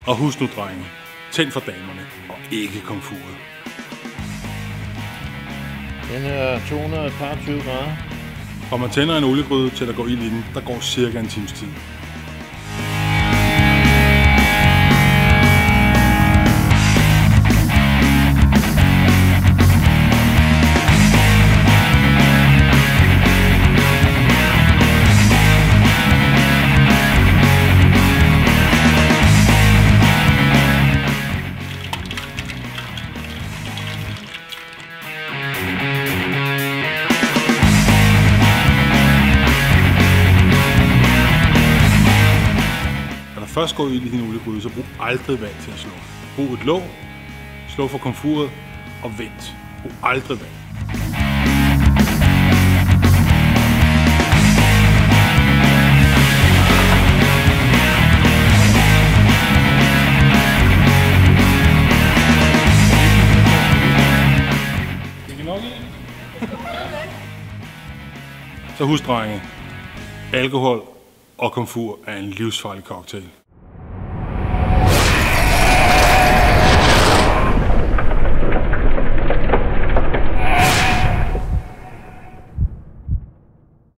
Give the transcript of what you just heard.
Og husk nu, drenge, tænd for damerne og ikke komfuret. Den er 220 grader. Og man tænder en oliegryde til der går ild i den, der går cirka en times tid. Først går ild i din oliegryde, så brug aldrig vand til at slå. Brug et låg, slå for komfuret og vent. Brug aldrig vand. Så husk, drenge, alkohol og komfur er en livsfarlig cocktail.